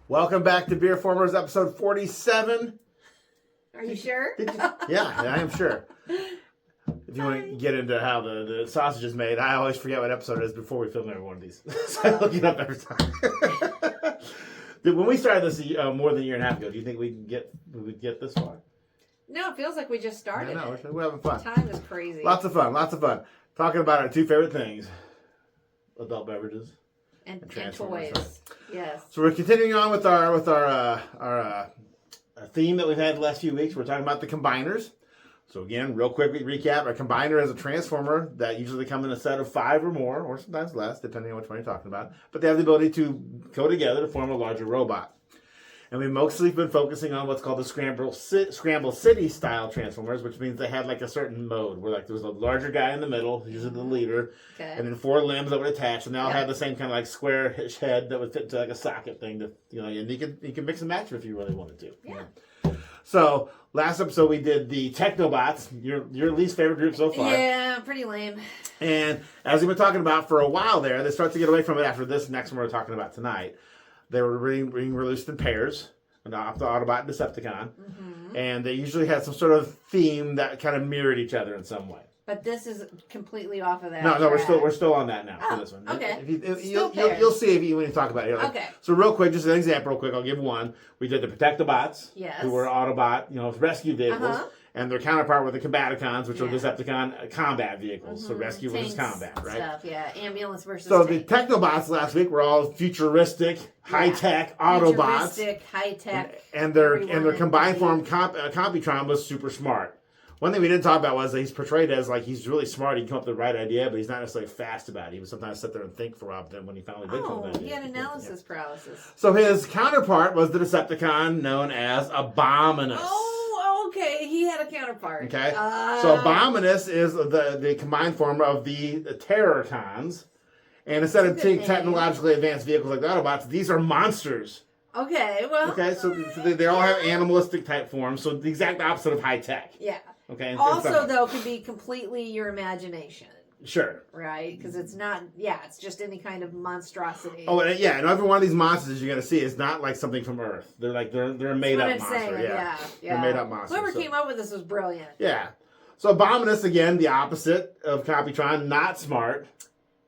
Welcome back to BeerFormers, episode 47. Are you sure? Yeah, I am sure. If you want to get into how the sausage is made, I always forget what episode it is before we film every one of these. So I look it up every time. Dude, when we started this more than a year and a half ago, do you think we would get this far? No, it feels like we just started. I know, we're having fun. Time is crazy. Lots of fun. Talking about our two favorite things: adult beverages and toys. Right? Yes. So we're continuing on with our theme that we've had the last few weeks. We're talking about the combiners. So again, real quick recap: a combiner is a transformer that usually come in a set of 5 or more, or sometimes less, depending on which one you're talking about. But they have the ability to go together to form a larger robot. And we've mostly been focusing on what's called the Scramble City style transformers, which means they had like a certain mode where like there was a larger guy in the middle, usually the leader, and then 4 limbs that would attach, and they all had the same kind of like square-ish head that would fit to like a socket thing. To, and you can mix and match if you really wanted to. Yeah. So last episode we did the Technobots, your least favorite group so far. Yeah, pretty lame. And as we've been talking about for a while there, they start to get away from it after this next one we're talking about tonight. They were being released in pairs, the Autobot and Decepticon, and they usually had some sort of theme that kind of mirrored each other in some way. But this is completely off of that. No, we're still on that now for this one. Okay. You'll see when you talk about it. Okay. So real quick, just an example, I'll give one. We did the Protectobots, who were Autobot, rescue vehicles. And their counterpart were the Combaticons, which were Decepticon combat vehicles. So rescue versus combat, right? Stuff, ambulance versus So tank. the Technobots last week were all futuristic, high-tech Autobots. Futuristic, high-tech. And their combined form Computron was super smart. One thing we didn't talk about was that he's portrayed as like he's really smart. He can come up with the right idea, but he's not necessarily fast about it. He would sometimes sit there and think for a while. Then when he finally did come up with an idea, he had analysis paralysis. So his counterpart was the Decepticon known as Abominus. Oh, okay. He had a counterpart. Okay. So Abominus is the combined form of the Terrorcons. And instead of technologically advanced vehicles like the Autobots, these are monsters. Okay, well. Okay, so they all have animalistic type forms. So the exact opposite of high tech. Yeah. Okay. Also, though, could be completely your imagination. Sure. Right? Because it's not, it's just any kind of monstrosity. Oh, yeah, and every one of these monsters you're going to see is not like something from Earth. They're like, they're a made-up monster. Saying, yeah. They're made-up monsters. Whoever came up with this was brilliant. Yeah. So Abominus, again, the opposite of Computron, not smart.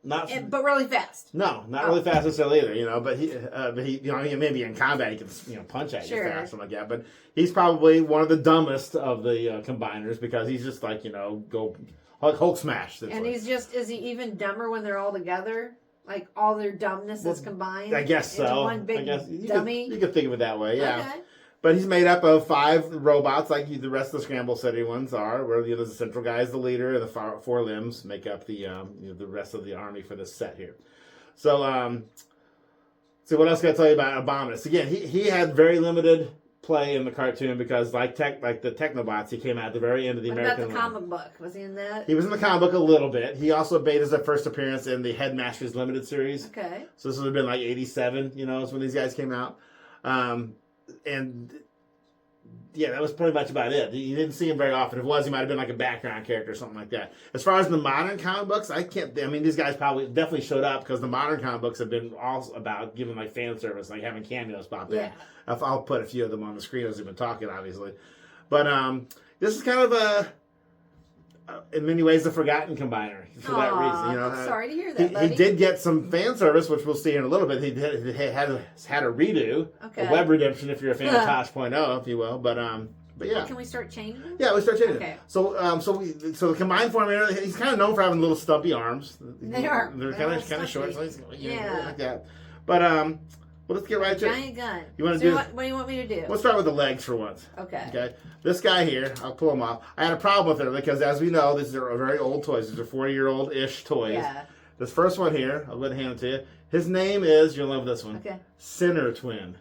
But really fast. No, not really fast necessarily either, but he maybe in combat he can, punch at you fast, something like that. But he's probably one of the dumbest of the combiners because he's just like, go Hulk smash. And he's is he even dumber when they're all together? Like all their dumbness is combined? I guess so. Into one big dummy? You could think of it that way, yeah. Okay. But he's made up of 5 robots, like the rest of the Scramble City ones are, where the central guy is the leader, and the 4 limbs make up the rest of the army for this set here. So, so what else can I tell you about Abominus? Again, he had very limited play in the cartoon because, like the Technobots, he came out at the very end of the American. What about the comic book? Was he in that? He was in the comic book a little bit. He also made his first appearance in the Headmasters Limited series. Okay. So this would have been like 87, is when these guys came out. And that was pretty much about it. You didn't see him very often. If it was, he might have been like a background character or something like that. As far as the modern comic books, these guys probably definitely showed up because the modern comic books have been all about giving like fan service, like having cameos pop in. I'll put a few of them on the screen as we've been talking, obviously. But this is kind of in many ways, a forgotten combiner for that reason. I'm sorry to hear that, buddy. He did get some fan service, which we'll see in a little bit. He had a redo, a web redemption, if you're a fan of Tosh.0, if you will. But yeah. Can we start changing them? Yeah, we start changing them. So the combined form, he's kind of known for having little stumpy arms. They are. They're kind of short, so he's like that. But well, let's get right to it. Giant gun. You want to do? What do you want me to do? Let's start with the legs for once. Okay. This guy here, I'll pull him off. I had a problem with it because, as we know, these are very old toys. These are 40-year-old-ish toys. Yeah. This first one here, I'll go ahead and hand it to you. His name is, you'll love this one. Okay. Sinner Twin.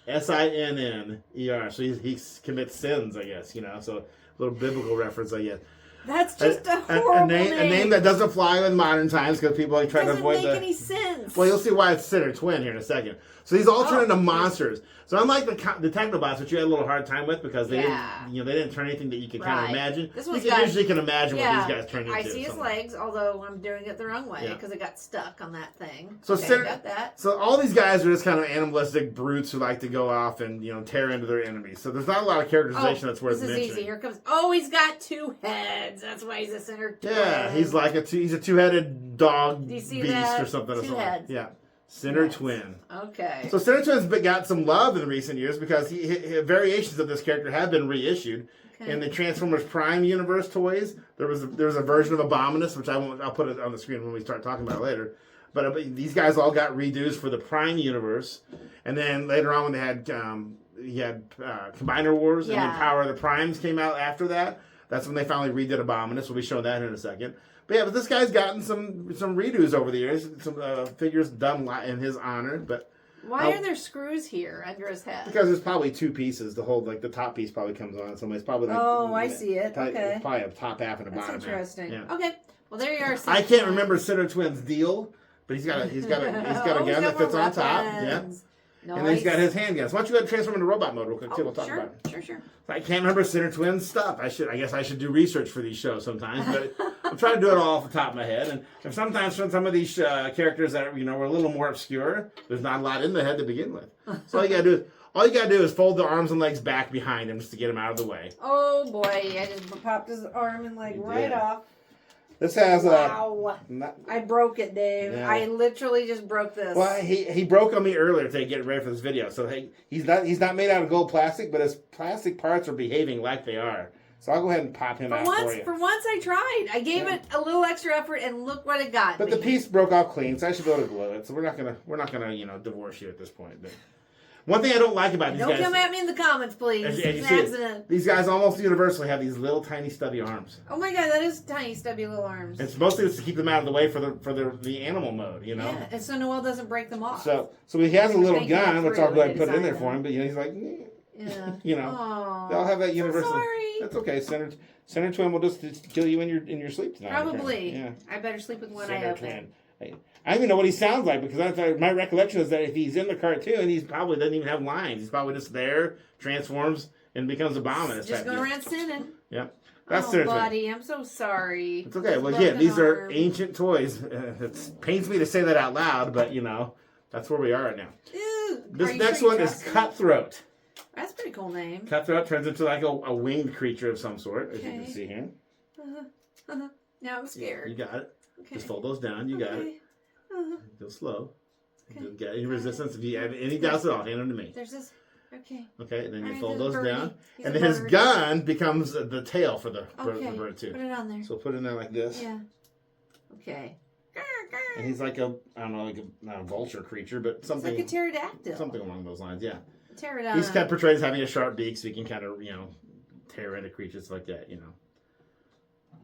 Sinner. So he commits sins, I guess. So a little biblical reference, I guess. That's just a horrible name. A name that doesn't fly in modern times because people try to avoid doesn't make any sense. Well, you'll see why it's Sinner Twin here in a second. So these all turn into monsters. So unlike the Technobots, which you had a little hard time with because they didn't turn anything that you could kind of imagine. This you one's usually can imagine what these guys turn into. I see his legs, although I'm doing it the wrong way because it got stuck on that thing. So got that. So all these guys are just kind of animalistic brutes who like to go off and tear into their enemies. So there's not a lot of characterization that's worth mentioning. This is easy. Here comes. Oh, he's got 2 heads. That's why he's a center twin. Yeah, he's like he's a 2-headed dog beast or something. 2 heads. Yeah. Center twin. Okay. So Center Twin's got some love in recent years because variations of this character have been reissued. Okay. In the Transformers Prime universe toys, there was a version of Abominus, which I'll put it on the screen when we start talking about it later. But these guys all got redos for the Prime universe, and then later on when they had Combiner Wars and then Power of the Primes came out after that. That's when they finally redid Abominus. We'll be showing that in a second. But this guy's gotten some redos over the years. Some figures done in his honor. But why are there screws here under his head? Because there's probably 2 pieces to hold. Like the top piece probably comes on. So it's probably I see it. Okay. It's probably a top half and a bottom half. That's interesting. Yeah. Okay. Well, there you are. I can't remember Center Twin's deal, but he's got a gun that fits on top. Yeah. Nice. And then he's got his handguns. Why don't you go ahead and transform into robot mode real quick, too? We'll talk about it. Sure. I can't remember Center Twin's stuff. I guess I should do research for these shows sometimes, but I'm trying to do it all off the top of my head. And sometimes for some of these characters that were a little more obscure, there's not a lot in the head to begin with. So all you gotta do is fold the arms and legs back behind him just to get him out of the way. Oh boy, I just popped his arm and leg right off. This has wow. I broke it, Dave. Yeah. I literally just broke this. Well, he broke on me earlier to get ready for this video. So he's not made out of gold plastic, but his plastic parts are behaving like they are. So I'll go ahead and pop him out for you. For once, I tried. I gave it a little extra effort, and look what it got. But the piece broke off clean, so I should be able to glue it. So we're not gonna divorce you at this point. But one thing I don't like about these guys... Don't come at me in the comments, please. As you see, these guys almost universally have these little tiny stubby arms. Oh my god, that is tiny stubby little arms. It's mostly just to keep them out of the way for the animal mode, Yeah, and so Noel doesn't break them off. So he has a little gun, which I'll go ahead and put it in there for him, but he's like... Yeah. They'll have that universal... Sorry. That's okay. Center Twin will just kill you in your sleep tonight. Probably. Yeah. I better sleep with one eye open. I don't even know what he sounds like because my recollection is that if he's in the cartoon, he probably doesn't even have lines. He's probably just there, transforms, and becomes Abominus. Just going around sinning. Yep. That's buddy, I'm so sorry. It's okay. Well, again, these are ancient toys. It pains me to say that out loud, but that's where we are right now. Ew, this next one is Cutthroat. That's a pretty cool name. Cutthroat turns into like a winged creature of some sort, as you can see here. Now I'm scared. You got it. Okay. Just fold those down. You got it. Go slow. Okay. Don't get any resistance. If you have any doubts at all, hand them to me. There's this. Okay. Okay, and then you fold those down. And then his gun becomes the tail for the bird, too. Put it on there. So put it in there like this. Yeah. Okay. And he's like a vulture creature, but something. It's like a pterodactyl. Something along those lines, yeah. Pterodon. He's kind of portrayed as having a sharp beak, so he can kind of, tear into creatures like that,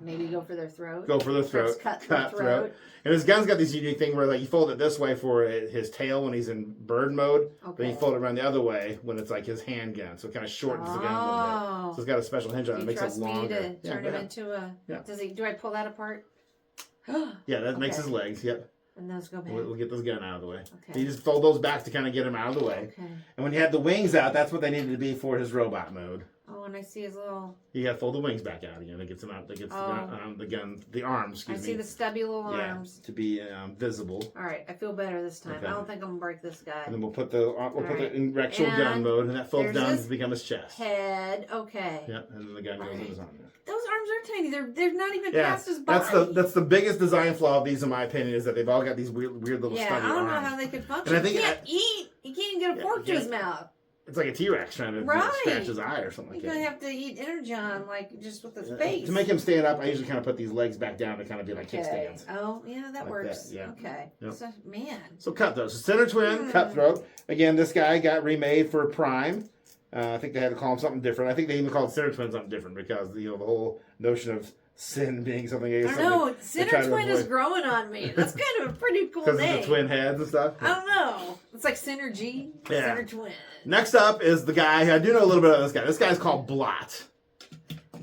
Maybe go for their throat. Go for their throat. Cut throat. And his gun's got this unique thing where you fold it this way for his tail when he's in bird mode, but you fold it around the other way when it's like his handgun. So it kind of shortens the gun a little bit. So it's got a special hinge on it. It makes it longer. Do you trust me to turn him into a... Yeah. Do I pull that apart? Yeah, that makes his legs. Yep. And those go back. We'll get this gun out of the way. Okay. You just fold those back to kind of get him out of the way. Okay. And when you had the wings out, that's what they needed to be for his robot mode. Oh, and I see his little... You got to fold the wings back out again. That gets him out. That gets the arms. I see the stubby little arms. To be visible. All right, I feel better this time. Okay. I don't think I'm gonna break this guy. And then we'll put the in actual gun mode, and that folds down to become his chest. Head. Okay. Yep, and then the gun goes in his arm. Those arms are tiny. They're not even past his body. That's the biggest design flaw of these, in my opinion, is that they've all got these weird little stubby arms. I don't know how they could function. And he can't eat. He can't even get a fork to his mouth. It's like a T-Rex trying to scratch his eye or something like that. You're going to have to eat Energon, just with his face. To make him stand up, I usually kind of put these legs back down to kind of be like kickstands. Oh, yeah, that works. That, Okay. Yep. So, man. So Cutthroat. So Center Twin, Cutthroat. Again, this guy got remade for Prime. I think they had to call him something different. I think they even called Center Twin something different because, the whole notion of sin being something. I don't know. Center Twin is growing on me. That's kind of a pretty cool name. Because of the twin heads and stuff. I don't know. It's like Synergy. Yeah. Center Twin. Next up is the guy. I do know a little bit about this guy. This guy's called Blot.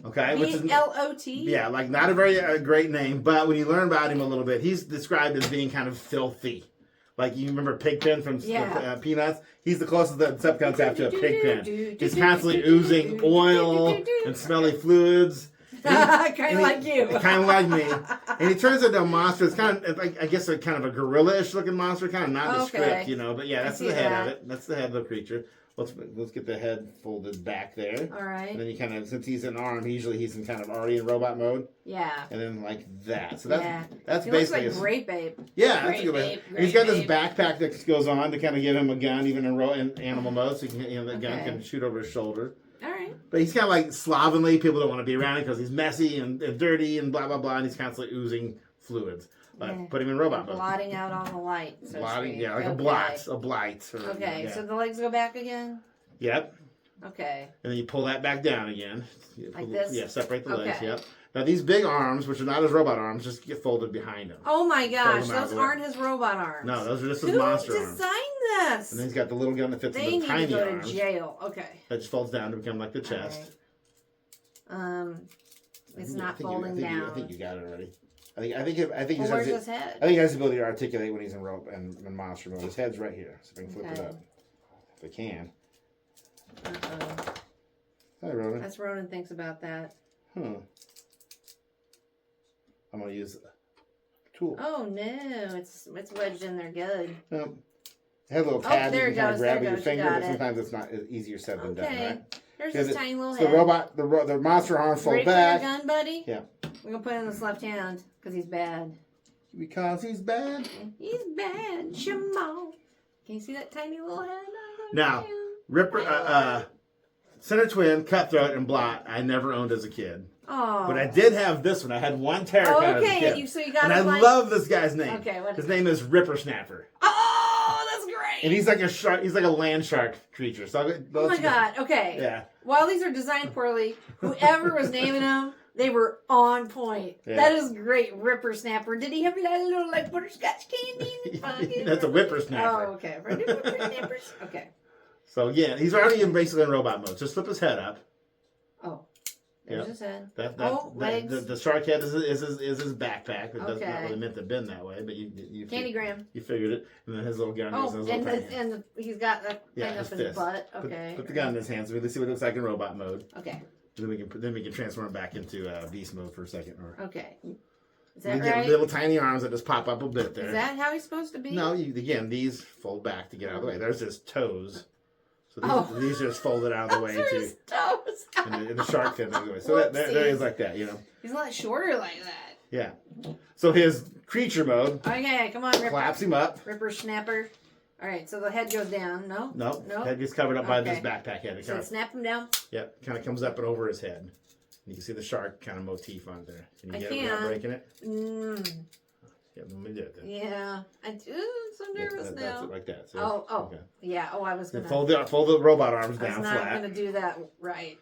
Okay, which is L-O-T. Yeah, not a very great name, but when you learn about him a little bit, he's described as being kind of filthy. Like, you remember Pigpen from Peanuts? He's the closest that Decepticons have to a Pigpen. He's constantly oozing oil and smelly fluids. Kind of like you. Kind of like me. And he turns into a monster. It's kind of, I guess, a kind of a gorilla-ish looking monster. Kind of nondescript, you know. But yeah, that's the head of it. That's the head of the creature. Let's get the head folded back there. All right. And then you kind of, since he's an arm, usually he's in kind of already in robot mode. Yeah. And then like that. So that's he basically. Looks like Grape Ape. Yeah, that's a good way. He's got this backpack that goes on to kind of give him a gun, even in animal mode, so the gun can shoot over his shoulder. All right. But he's kind of like slovenly. People don't want to be around him because he's messy and dirty and blah blah blah, and he's constantly oozing fluids. But put him in robot mode. Blotting out all the light. So blotting, yeah, like a blight. Okay, so the legs go back again. Yep. Okay. And then you pull that back down again. Like this? Yeah, separate the legs, yep. Now these big arms, which are not his robot arms, just get folded behind him. Oh my gosh, those aren't his robot arms. No, those are just his monster arms. Who designed this? And then he's got the little gun that fits in the tiny arms. They need to go to jail. Okay. That just folds down to become like the chest. Right. It's not folding down. I think you got it already. I think where's his head? I think he has the ability to articulate when he's in monster mode. His head's right here. So if I can flip it up. If I can. Uh-oh. Hi, Ronan. That's Ronan thinks about that. I'm going to use a tool. Oh, no. It's wedged in there good. It has a little pad there you can kind of grab with your finger, but it. Sometimes it's not easier said than done, right? There's this tiny little head. The monster arms fold back. Ready for your gun, buddy? Yeah. We're going to put it in this left hand because he's bad. Because he's bad? He's bad. Shamal. Can you see that tiny little head? Now, Ripper, Center Twin, Cutthroat, and Blot, I never owned as a kid. Oh. But I did have this one. I had one Terrorcon as a kid. So you got and I love this guy's name. Okay, what his name is Ripper Snapper. Oh, that's great. And he's like a shark. He's like a land shark creature. So oh my god. Okay. Yeah. While these are designed poorly, whoever was naming them, they were on point. Yeah. That is great. Ripper Snapper. Did he have that little like butterscotch candy? That's a whippersnapper. Oh, okay. Whippersnappers. Okay. So yeah, he's already basically in robot mode. Just flip his head up. Oh. There's his head. Legs. The shark head is his backpack. It doesn't not really meant to bend that way, but you Candygram. You figured it, and then his little gun goes in his little hand. He's got that thing up his butt. Okay. Put the gun in his hand so we can see what it looks like in robot mode. Okay. Then we can transform him back into beast mode for a second. Okay. Is that you right? get little tiny arms that just pop up a bit there. Is that how he's supposed to be? No, again, these fold back to get out of the way. There's his toes. So these just folded out of the way too. His toes. And the shark fin out of the way. So there he is like that, you know. He's a lot shorter like that. Yeah. So his creature mode. Okay, come on, Ripper. Claps him up. Ripper Snapper. All right, so the head goes down. No. Head gets covered up by this backpack head. So snap him down. Yep, kind of comes up and over his head. You can see the shark kind of motif on there. Can you get it without breaking it? Yeah, let me do it then. Yeah, I do. I'm so nervous now. That's it, like that. So, okay. Yeah. Oh, I was gonna fold the robot arms down flat. I was not gonna do that right.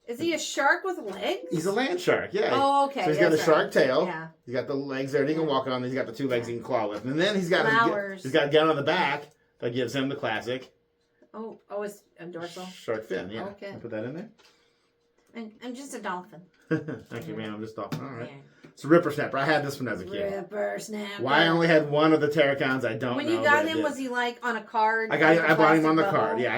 Is he a shark with legs? He's a land shark. Yeah. Oh, okay. So he's got a shark tail. Yeah. He's got the legs there that he can walk on. He's got the two legs he can claw with, and then he's got he's got a gun on the back that gives him the classic. Oh, it's a dorsal shark fin. Yeah. Okay. I'll put that in there. I'm just a dolphin. Thank you, man. I'm just dolphin. All right. Yeah. It's a Ripper Snapper. I had this one as a kid. Ripper Snapper. Why I only had one of the Terrorcons, I don't know. When you got him, was he like on a card? I bought him on the card. Yeah,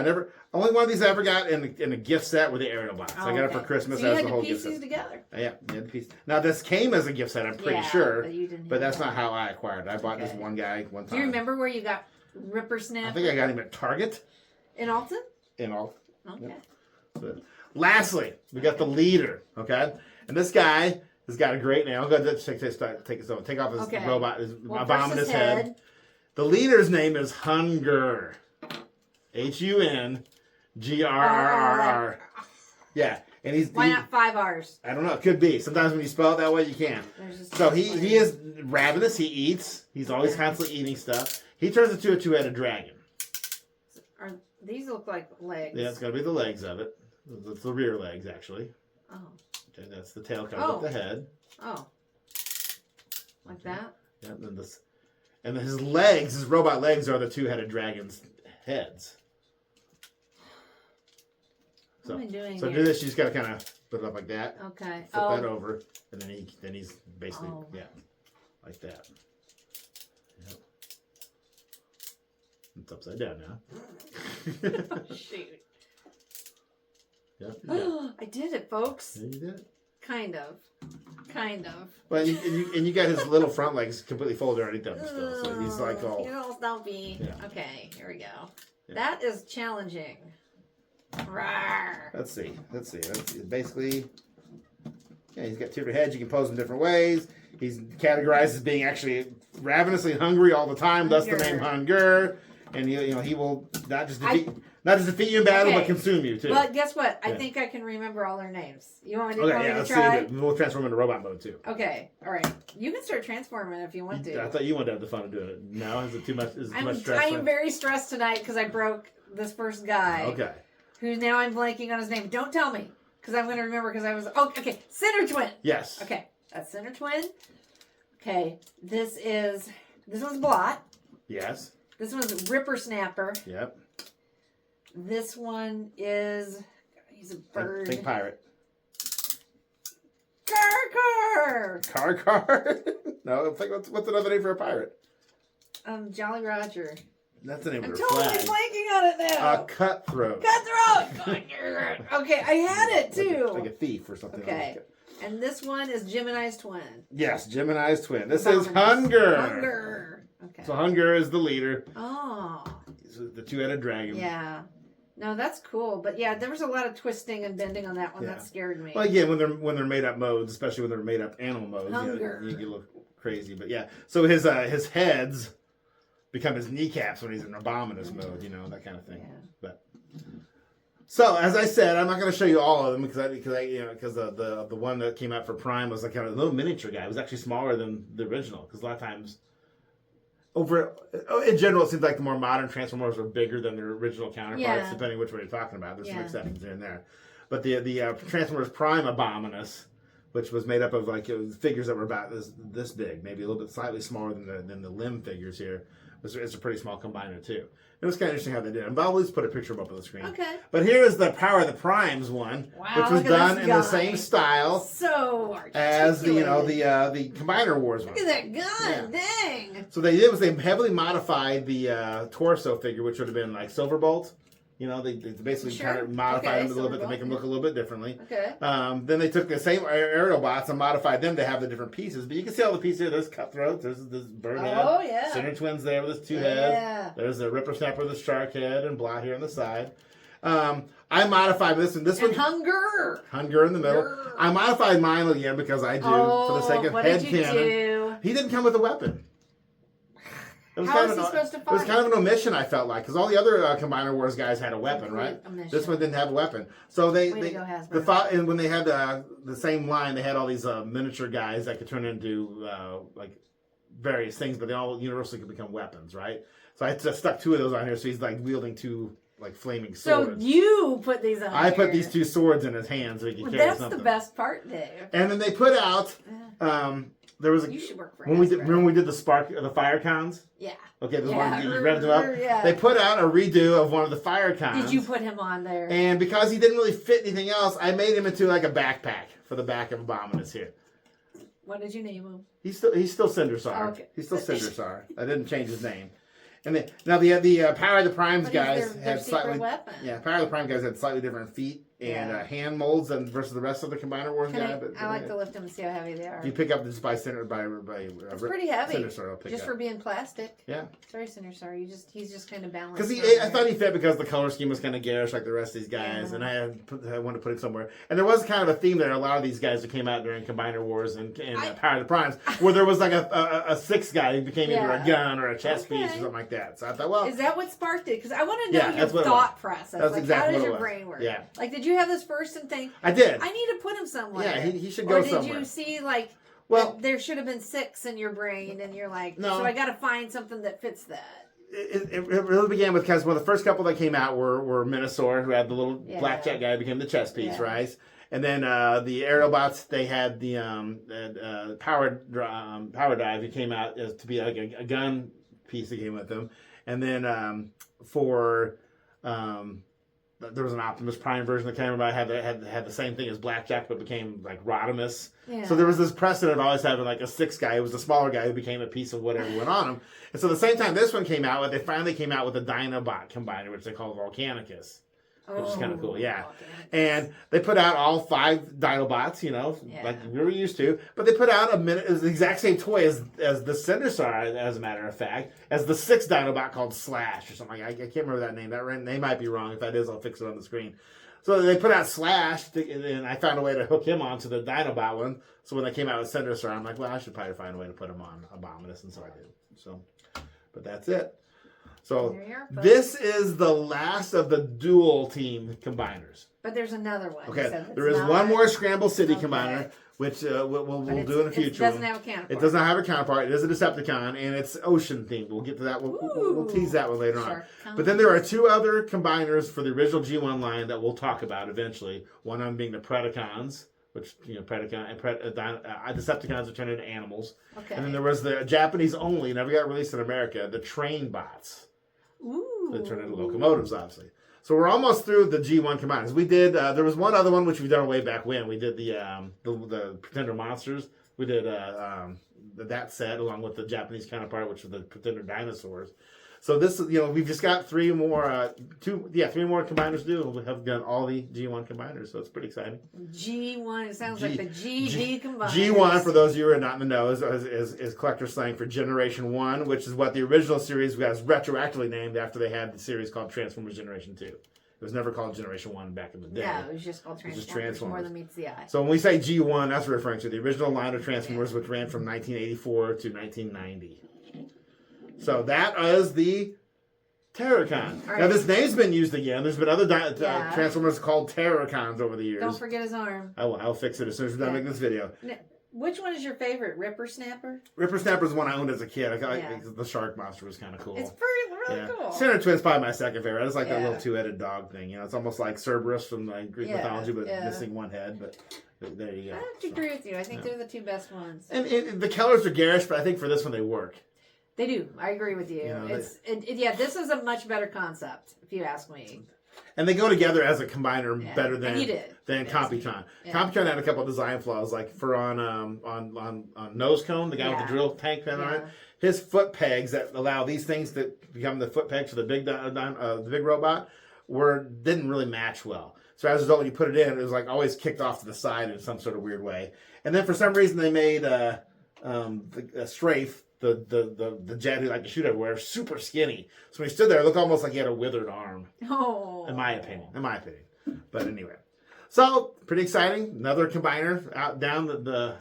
only one of these I ever got in a gift set with the aerial box. I got it for Christmas. So you as had the whole to piece gift set. these together. Yeah, the piece. Now this came as a gift set, I'm pretty sure. But that's not how I acquired it. I bought this one guy one time. Do you remember where you got Ripper Snapper? I think I got him at Target. In Alton? In Alton. Okay. Yep. So, lastly, we got the leader. Okay, and this guy has got a great name. I'm going to take off his robot, his Abominus head. The leader's name is Hunger. HUNGRRR. Yeah, and why not 5 R's? I don't know. It could be. Sometimes when you spell it that way, you can. So he is ravenous. He eats. He's always constantly eating stuff. He turns into a two-headed dragon. These look like legs. Yeah, it's going to be the legs of it. It's the rear legs, actually. Oh. Okay, that's the tail comes up the head. Oh. Like that? Yeah, and then his legs, his robot legs, are the two-headed dragon's heads. What am I doing so here? do this. You just got to kind of put it up like that. Okay. Flip that over, and then he's basically like that. Yep. It's upside down now. Oh, shoot. Yep. I did it, folks. Yeah, you did it. Kind of. Well, and you got his little front legs completely folded underneath them still, so he's like all. You're all stumpy. Yeah. Okay, here we go. Yeah. That is challenging. Rawr. Let's see. That's basically. Yeah, he's got two different heads. You can pose him different ways. He's categorized as being actually ravenously hungry all the time. Thus the name Hunger. And he will not just defeat you in battle, but consume you too. But guess what? I think I can remember all their names. You want me to, let's try? See. We'll transform into robot mode too. Okay, all right. You can start transforming if you want to. I thought you wanted to have the fun of doing it. No, is it too much? Is it too much stress? I am very stressed tonight because I broke this first guy. Okay. Who now I'm blanking on his name. Don't tell me because I'm going to remember because I was. Oh, okay. Center Twin. Yes. Okay, that's Center Twin. Okay, this one's Blot. Yes. This one's Ripper Snapper. Yep. This one is, he's a bird. Think pirate. Car. No, what's another name for a pirate? Jolly Roger. That's the name I'm of their flag. totally blanking on it now. A cutthroat. Okay, I had it too. Like a thief or something. Okay. And this one is Gemini's twin. Yes, Gemini's twin. This Abominus. is Hunger. Hunger. Okay. So Hunger is the leader. Oh. He's the two-headed dragon. Yeah. No, that's cool. But yeah, there was a lot of twisting and bending on that one. Yeah. That scared me. Well, again, when they're made up modes, especially when they're made up animal modes, Hunger. you get a little crazy. But yeah, so his heads become his kneecaps when he's in Abominus mode, that kind of thing. Yeah. But so as I said, I'm not going to show you all of them because the one that came out for Prime was like kind of a little miniature guy. It was actually smaller than the original because a lot of times. In general, it seems like the more modern Transformers are bigger than their original counterparts, depending which way you're talking about. There's some exceptions here and there. But the Transformers Prime Abominus, which was made up of figures that were about this big, maybe a little bit slightly smaller than the limb figures here, it's a pretty small combiner too. It was kind of interesting how they did it. But I'll always put a picture up on the screen. Okay. But here is the Power of the Primes one, which was done in the same style as the Combiner Wars one. Look at that gun! Yeah. Dang! So they did was they heavily modified the torso figure, which would have been like Silverbolt. They basically kind of modified him a little bit to make him look a little bit differently. Okay. Then they took the same aerial bots and modified them to have the different pieces. But you can see all the pieces here. There's Cutthroat. There's this bird head. Oh, yeah. Center Twin's there with his two heads. There's the Ripper Snapper with the shark head and Blot here on the side. I modified this one. This one. Hunger In the middle. I modified mine again because I do for the sake of head canon. He didn't come with a weapon. How is he supposed to fight? It was kind of an omission, I felt like, because all the other Combiner Wars guys had a weapon, right? This one didn't have a weapon. So when they had the same line, they had all these miniature guys that could turn into various things, but they all universally could become weapons, right? So I just stuck two of those on here, so he's wielding two flaming swords. So you put these on. I put these two swords in his hands so he could carry something. That's the best part, Dave. And then they put out. There was you should work for when we did the Firecons. Yeah. Okay, this one you revved them up. Yeah. They put out a redo of one of the Firecons. Did you put him on there? And because he didn't really fit anything else, I made him into a backpack for the back of Abominus here. What did you name him? He's still Cindersar. Oh, okay. He's still Cindersar. I didn't change his name. And now the Power of the Primes guys had slightly weapon. Yeah, Power of the Prime guys had slightly different feet and hand molds versus the rest of the Combiner Wars guys. I like to lift them and see how heavy they are. If you pick up this by it's pretty heavy. Just for being plastic. Yeah. Sorry, Cindersar. He's just kind of balanced. Because I thought he fit because the color scheme was kind of garish like the rest of these guys, and I wanted to put it somewhere. And there was kind of a theme there. A lot of these guys that came out during Combiner Wars and Power of the Primes, where there was a sixth guy who became either a gun or a chest piece or something like that. So I thought, well, is that what sparked it? Because I want to know your thought process. That's exactly how does what your brain work? Yeah. Did you have this first and think? I did. I need to put him somewhere. Yeah, he should go somewhere. Or did you see there should have been 6 in your brain, and you're like, no. So I got to find something that fits that. It really began with because the first couple that came out were Minosaur, who had the little blackjack guy who became the chess piece, right? And then the Aerobots, they had the Power Dive, who came out to be like a gun piece that came with them. And then for there was an Optimus Prime version that came about, had the same thing as Blackjack, but became like Rodimus. Yeah. So there was this precedent of always having like a sixth guy who was the smaller guy who became a piece of whatever went on him. And so the same time this one came out, they finally came out with a Dinobot combiner, which they call Volcanicus. Which is kind of cool, yeah. And they put out all 5 Dinobots, like we were used to. But they put out it was the exact same toy as the Cinderstar, as a matter of fact, as the 6th Dinobot called Slash or something. I can't remember that name. That name might be wrong. If that is, I'll fix it on the screen. So they put out Slash, and I found a way to hook him onto the Dinobot one. So when they came out with Cinderstar, I'm like, well, I should probably find a way to put him on Abominus, and so I did. So, but that's it. So this is the last of the dual team combiners. But there's another one. Okay, there is one more Scramble City combiner, which we'll do in the future. It doesn't have a counterpart. It does not have a counterpart. It is a Decepticon, and it's ocean themed. We'll get to that. We'll tease that one later on. But then there are 2 other combiners for the original G1 line that we'll talk about eventually. One of them being the Predacons, which Decepticons are turned into animals. Okay. And then there was the Japanese only, never got released in America, the Train Bots. Ooh. That turned into locomotives, obviously. So we're almost through the G1 combiners. We did. There was one other one which we've done way back when. We did the Pretender Monsters. We did that set along with the Japanese counterpart, which was the Pretender Dinosaurs. So this, we've just got 3 more, 3 more combiners to do. We have done all the G1 combiners, so it's pretty exciting. G1, it sounds like the GD combiners. G1, for those of you who are not in the know, is collector slang for Generation 1, which is what the original series was retroactively named after they had the series called Transformers Generation 2. It was never called Generation 1 back in the day. No, it was just called Transformers. More than meets the eye. So when we say G1, that's referring to the original line of Transformers, which ran from 1984 to 1990. So that is the Terrorcon. Right. Now this name's been used again. There's been other Transformers called Terrorcons over the years. Don't forget his arm. I'll fix it as soon as we're done making this video. Which one is your favorite? Ripper Snapper? Ripper Snapper is the one I owned as a kid. The shark monster was kind of cool. It's really cool. Sinner Twin's probably my second favorite. I just like that little 2-headed dog thing. It's almost like Cerberus from Greek mythology, but missing one head. But there you go. I have to agree with you. I think they're the 2 best ones. And the colors are garish, but I think for this one they work. They do. I agree with you. This is a much better concept, if you ask me. And they go together as a combiner better than Computron. Yeah. Computron had a couple of design flaws, like for on Nose Cone, the guy with the drill tank pin on it. His foot pegs that allow these things to become the foot pegs for the big robot didn't really match well. So as a result, when you put it in, it was like always kicked off to the side in some sort of weird way. And then for some reason, they made a Strafe, the jet who liked to shoot everywhere, super skinny. So when he stood there, it looked almost like he had a withered arm. Oh. In my opinion. But anyway. So, pretty exciting. Another combiner out down the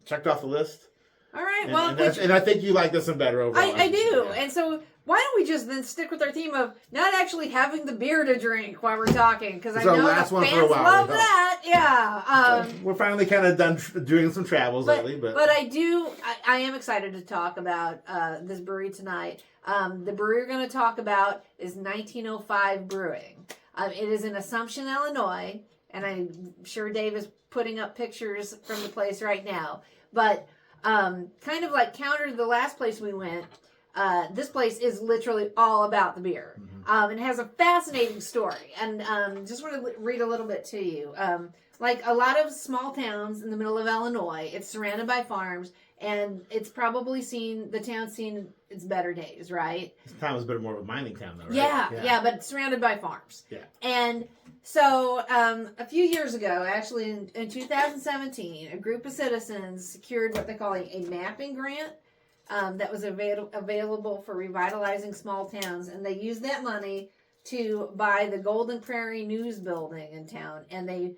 checked off the list. All right. And I think you like this one better overall. I do. And so why don't we just then stick with our theme of not actually having the beer to drink while we're talking? Because I know the fans love that. Yeah. We're finally kind of done doing some travels lately. But I am excited to talk about this brewery tonight. The brewery we're going to talk about is 1905 Brewing. It is in Assumption, Illinois. And I'm sure Dave is putting up pictures from the place right now. But kind of like counter to the last place we went, this place is literally all about the beer. Mm-hmm. It has a fascinating story. And just want to read a little bit to you. Like a lot of small towns in the middle of Illinois, it's surrounded by farms. And it's probably seen its better days, right? This town was a bit more of a mining town, though, right? Yeah, but it's surrounded by farms. Yeah. And so a few years ago, actually in 2017, a group of citizens secured what they call a mapping grant that was available for revitalizing small towns. And they used that money to buy the Golden Prairie News building in town. And they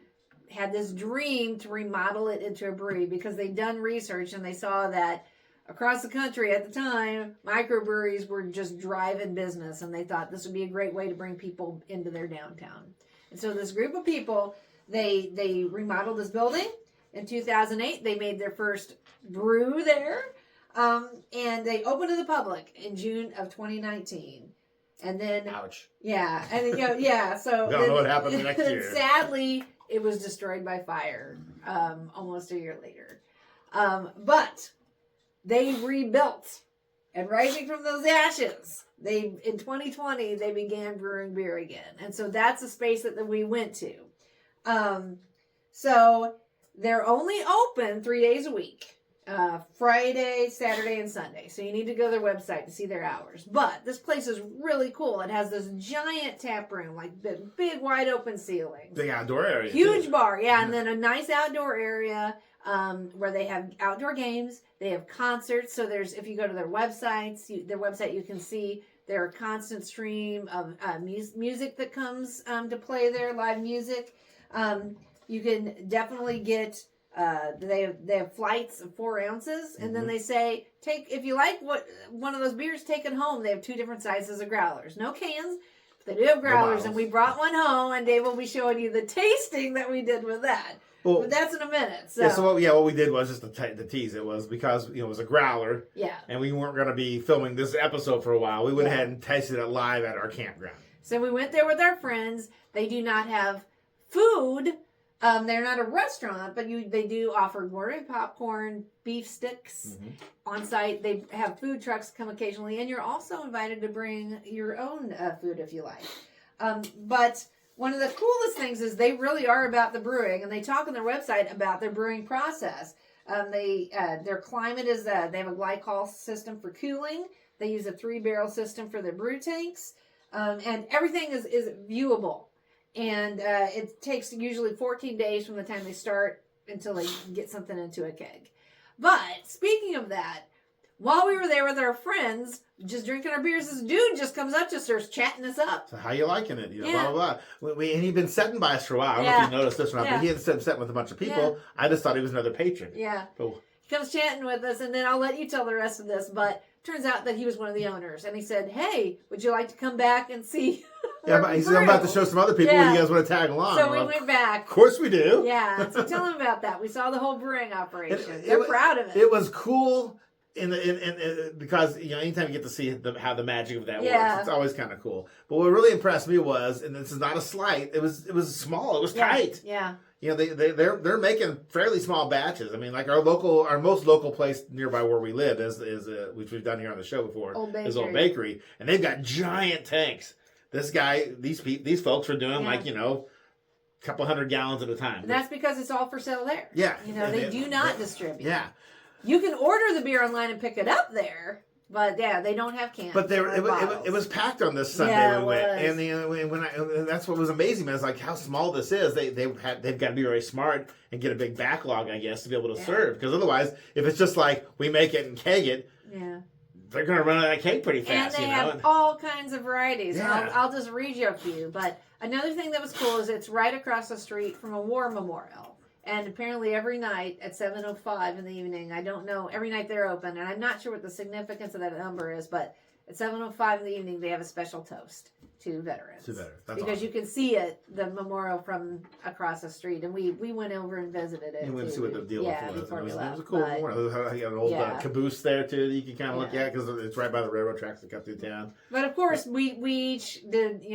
had this dream to remodel it into a brewery because they'd done research and they saw that across the country at the time, microbreweries were just driving business, and they thought this would be a great way to bring people into their downtown. And so this group of people, they remodeled this building. In 2008, they made their first brew there, and they opened to the public in June of 2019. And then, ouch. Yeah, and So don't know what happened the next year. Sadly, it was destroyed by fire almost a year later. But they rebuilt And rising from those ashes, in 2020 they began brewing beer again, and so that's a space that we went to. So they're only open 3 days a week. Friday, Saturday, and Sunday. So you need to go to their website to see their hours. But this place is really cool. It has this giant tap room, like big wide open ceilings. Big outdoor area. Huge too. bar, yeah. And then a nice outdoor area where they have outdoor games. They have concerts. So if you go to their website, you can see their constant stream of music that comes to play there, live music. You can definitely get... they have flights of 4 ounces, and then they say, if you like one of those beers, take it home. They have 2 different sizes of growlers. No cans, but they do have growlers, and we brought one home, and Dave will be showing you the tasting that we did with that. Well, but that's in a minute. So. Yeah, so what we did was just the tease. It was because it was a growler, and we weren't going to be filming this episode for a while. We went ahead and tasted it live at our campground. So we went there with our friends. They do not have food. They're not a restaurant, but they do offer gourmet popcorn, beef sticks on site. They have food trucks come occasionally, and you're also invited to bring your own food if you like. But one of the coolest things is they really are about the brewing, and they talk on their website about their brewing process. Their climate is they have a glycol system for cooling. They use a 3-barrel system for their brew tanks, and everything is viewable. And it takes usually 14 days from the time they start until they get something into a keg. But speaking of that, while we were there with our friends, just drinking our beers, this dude just comes up to us, starts chatting us up. So how you liking it? Blah, blah, blah. And he'd been sitting by us for a while. I don't know if you noticed this or not, but he had sitting with a bunch of people. Yeah. I just thought he was another patron. Yeah. So, he comes chatting with us, and then I'll let you tell the rest of this, but turns out that he was one of the owners. And he said, hey, would you like to come back and see... Yeah, he said, I'm about to show some other people. You guys want to tag along? So we went back. Of course we do. Yeah, so tell them about that. We saw the whole brewing operation. They're proud of it. It was cool because anytime you get to see how the magic of that works, it's always kind of cool. But what really impressed me was, and this is not a slight, it was small. It was tight. Yeah. They're making fairly small batches. I mean, like our most local place nearby where we live is which we've done here on the show before, is Old Bakery, and they've got giant tanks. This guy, these folks were doing a couple 100 gallons at a time. And that's because it's all for sale there. Yeah. They do not distribute. Yeah. You can order the beer online and pick it up there, but they don't have cans. But it was packed on this Sunday we went, and that's what was amazing. Man, it's like how small this is. They've got to be very smart and get a big backlog, I guess, to be able to serve. Because otherwise, if it's just like we make it and keg it, they're going to run out of cake pretty fast. And they have all kinds of varieties. Yeah. I'll just read you a few. But another thing that was cool is it's right across the street from a war memorial. And apparently every night at 7:05 in the evening, I don't know, every night they're open. And I'm not sure what the significance of that number is, but at 7:05 in the evening, they have a special toast to veterans. That's because awesome. you can see the memorial from across the street. And we went over and visited it. You went to see what the deal was. Before we left. It was a cool memorial. You got an old caboose there, too, that you can kind of look at because it's right by the railroad tracks that cut through town. But, of course, we each did,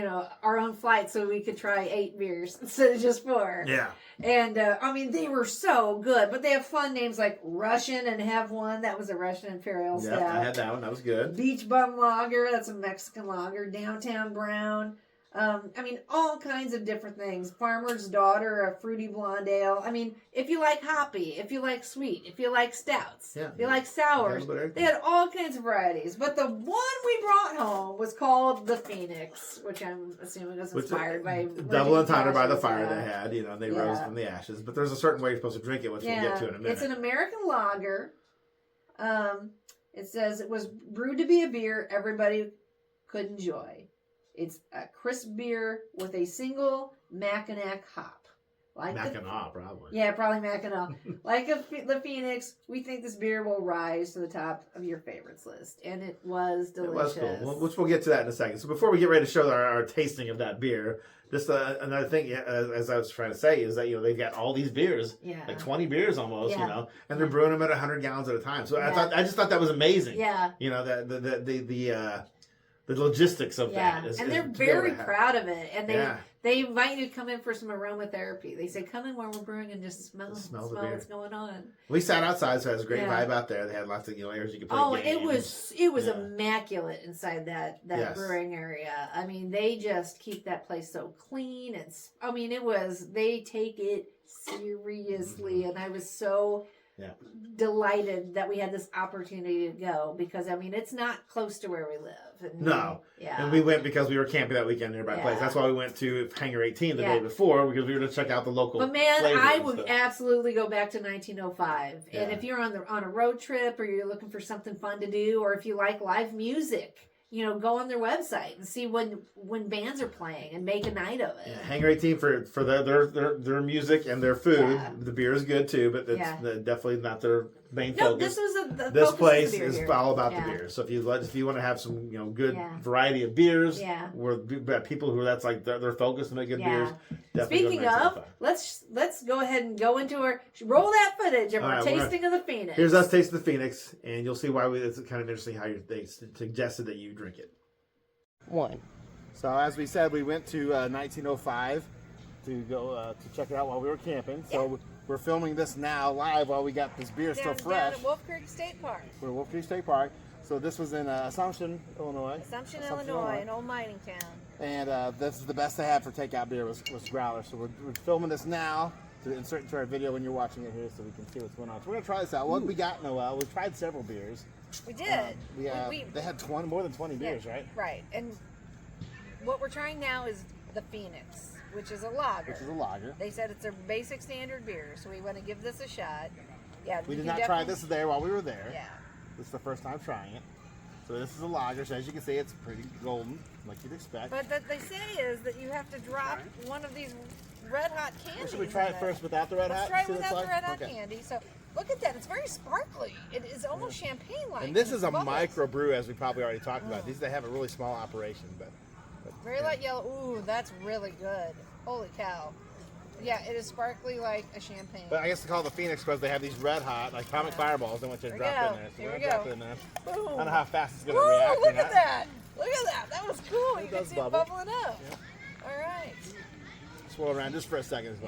our own flight so we could try 8 beers instead of just 4. Yeah. And, they were so good. But they have fun names like Russian and Have One. That was a Russian Imperial Stout. Yeah, I had that one. That was good. Beach Bum Lager. That's a Mexican lager. Downtown Brown. All kinds of different things. Farmer's Daughter, a fruity blonde ale. If you like hoppy, if you like sweet, if you like stouts, if you like sours, they had all kinds of varieties. But the one we brought home was called the Phoenix, which I'm assuming was inspired by Double entendre by the fire they had, and they rose from the ashes. But there's a certain way you're supposed to drink it, which we'll get to in a minute. It's an American lager. It says it was brewed to be a beer everybody could enjoy. It's a crisp beer with a single Mackinac hop. Mackinac, probably. Yeah, probably Mackinac. Like the Phoenix, we think this beer will rise to the top of your favorites list. And it was delicious. It was cool. Which we'll get to that in a second. So before we get ready to show our tasting of that beer, just another thing, as I was trying to say, is that, they've got all these beers, like 20 beers almost, and they're brewing them at 100 gallons at a time. So I just thought that was amazing. Yeah. the logistics of that. And they're very proud of it. And they invite you to come in for some aromatherapy. They say, come in while we're brewing and just smell what's going on. We sat outside, so it was a great vibe out there. They had lots of areas you could play games. It was immaculate inside that brewing area. I mean, they just keep that place so clean. They take it seriously. And I was so delighted that we had this opportunity to go because, I mean, it's not close to where we live. And we went because we were camping that weekend nearby place. That's why we went to Hangar 18 the day before because we were to check out the local. But man, I would absolutely go back to 1905. And if you're on a road trip or you're looking for something fun to do, or if you like live music, go on their website and see when bands are playing and make a night of it. Yeah, Hangar 18 for their music and their food. Yeah. The beer is good too, but it's definitely not their main focus. This place is all about the beer. So if you want to have some good variety of beers, where people who that's like their focus to make good beers. Speaking of, let's go ahead and go into roll that footage of our tasting of the Phoenix. Here's us tasting the Phoenix, and you'll see why it's kind of interesting how they suggested that you drink it. So as we said, we went to 1905 to go to check it out while we were camping. So we're filming this now live while we got this beer still fresh. Down at Wolf Creek State Park. We're at Wolf Creek State Park. So this was in Assumption, Illinois. Assumption, Illinois, an old mining town. And this is the best they had for takeout beer was growler. So we're filming this now to insert into our video when you're watching it here so we can see what's going on. So we're going to try this out. What we got, Noel? We tried several beers. We did. They had more than 20 beers, right? Right. And what we're trying now is the Phoenix, which is a lager. They said it's their basic standard beer, so we want to give this a shot. Yeah, we did not try this there while we were there. Yeah. This is the first time trying it. So this is a lager, so as you can see, it's pretty golden, like you'd expect. But what they say is that you have to drop one of these red hot candies. Should we try it first without the red hot? Let's try it without the red hot candy. So look at that. It's very sparkly. It is almost champagne-like. And this is a micro brew, as we probably already talked about. They have a really small operation, but very light yellow. Ooh, that's really good. Holy cow. Yeah, it is sparkly like a champagne. But I guess they call it the Phoenix because they have these red hot, like atomic fireballs. They want you to drop in there. So here we drop it in there. Boom. I don't know how fast it's going to react. Look at that. Look at that. That was cool. You can see it bubbling up. Yeah. All right. Swirl around just for a second.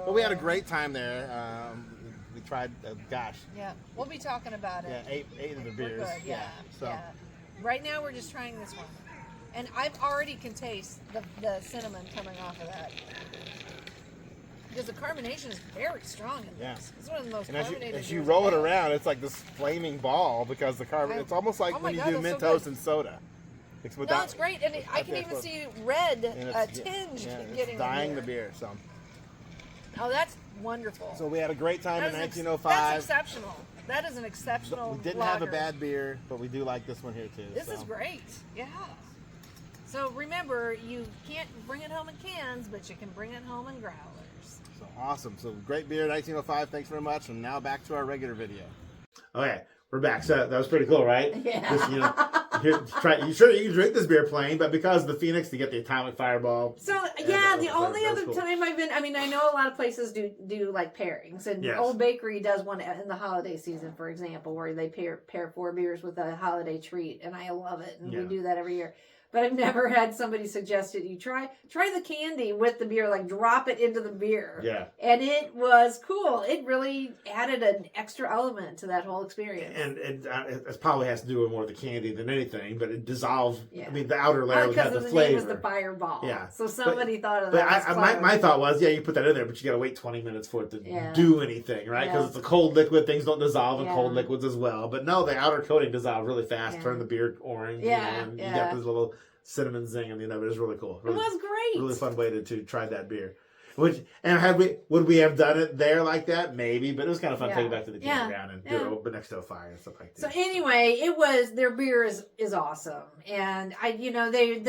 But we had a great time there. We tried, Yeah, we'll be talking about it. Yeah, eight of the beers. Yeah. Right now we're just trying this one. And I've already can taste the cinnamon coming off of that. Because the carbonation is very strong in this. It's one of the most carbonated. As you roll it around, it's like this flaming ball because the carbon. It's almost like when you do Mentos and soda. It's great, and I can even see red tinge getting dyeing the beer. So. Oh, that's wonderful. So we had a great time in 1905. That's exceptional. That is an exceptional. We didn't have a bad beer, but we do like this one here too. This is great. Yeah. So remember, you can't bring it home in cans, but you can bring it home in growlers. So awesome. So great beer, 1905. Thanks very much. And now back to our regular video. Okay, we're back. So that was pretty cool, right? Yeah. Just, you can drink this beer plain, but because of the Phoenix, you get the atomic fireball. So the only other time I've been, I know a lot of places do like pairings, and Old Bakery does one in the holiday season, for example, where they pair 4 beers with a holiday treat, and I love it, and we do that every year. But I've never had somebody suggest it. You try the candy with the beer, like drop it into the beer. Yeah. And it was cool. It really added an extra element to that whole experience. And it probably has to do with more of the candy than anything, but it dissolves. Yeah. I mean, the outer layer had the flavor. Because the name was the fireball. Yeah. So somebody thought of that. But my thought was, you put that in there, but you got to wait 20 minutes for it to do anything, right? Because it's a cold liquid. Things don't dissolve in cold liquids as well. But no, the outer coating dissolved really fast. Turn the beer orange. And you got this little cinnamon zing on the end of it. It was really cool. Really, it was great. Really fun way to try that beer. Would we have done it there like that? Maybe, but it was kind of fun to take it back to the campground and do it next to a fire and stuff like that. So anyway, their beer is awesome, and they're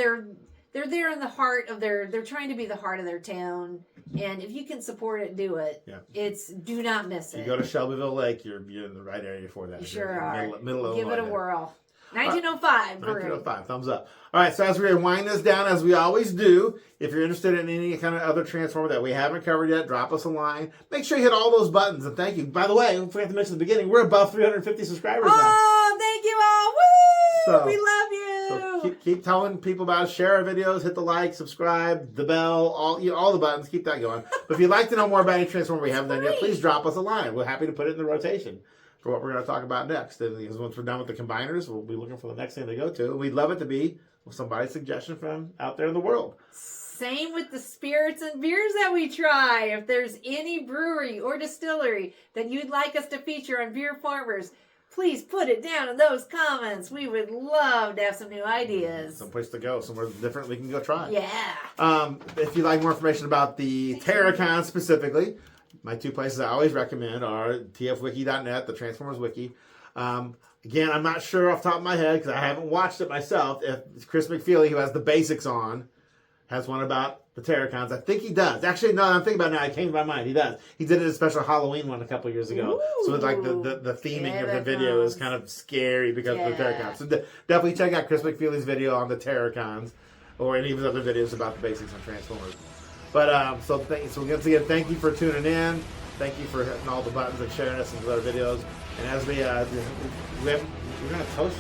there in the heart of they're trying to be the heart of their town, and if you can support it, do it. Yeah. Do not miss it. You go to Shelbyville Lake, you're in the right area for that. You sure are. Middle Give it a whirl. 1905. 1905. Thumbs up. All right, so as we wind this down, as we always do, if you're interested in any kind of other Transformer that we haven't covered yet, drop us a line. Make sure you hit all those buttons, and thank you. By the way, I forgot to mention at the beginning, we're above 350 subscribers now. Oh, thank you all. Woo! We love you. So keep telling people about us. Share our videos, hit the like, subscribe, the bell, all the buttons. Keep that going. But if you'd like to know more about any Transformer we haven't done yet, please drop us a line. We're happy to put it in the rotation for what we're going to talk about next. And because once we're done with the combiners, we'll be looking for the next thing to go to. And we'd love it to be somebody's suggestion from out there in the world. Same with the spirits and beers that we try. If there's any brewery or distillery that you'd like us to feature on BeerFormers, please put it down in those comments. We would love to have some new ideas. Some place to go, somewhere different we can go try. Yeah. If you'd like more information about the Terrorcons specifically, my two places I always recommend are tfwiki.net, the Transformers Wiki. Again, I'm not sure off the top of my head because I haven't watched it myself. If Chris McFeely, who has the basics on, has one about the Terrorcons. I think he does. Actually, no, I'm thinking about it now. It came to my mind. He does. He did a special Halloween one a couple years ago. Ooh. So it's like the theming of the video is kind of scary because of the Terrorcons. So definitely check out Chris McFeely's video on the Terrorcons or any of his other videos about the basics on Transformers. But so once again, thank you for tuning in. Thank you for hitting all the buttons and sharing us into other videos. And as we're gonna toast.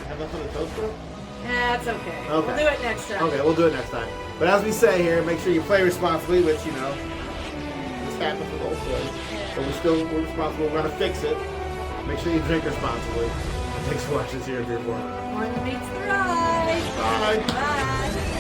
Have nothing to toast for? That's okay. We'll do it next time. Okay, we'll do it next time. But as we say here, make sure you play responsibly, which, this happens with old toys. But we're responsible. We're going to fix it. Make sure you drink responsibly. Thanks for watching this here at BeerFormers. One meets the right. Bye. Bye.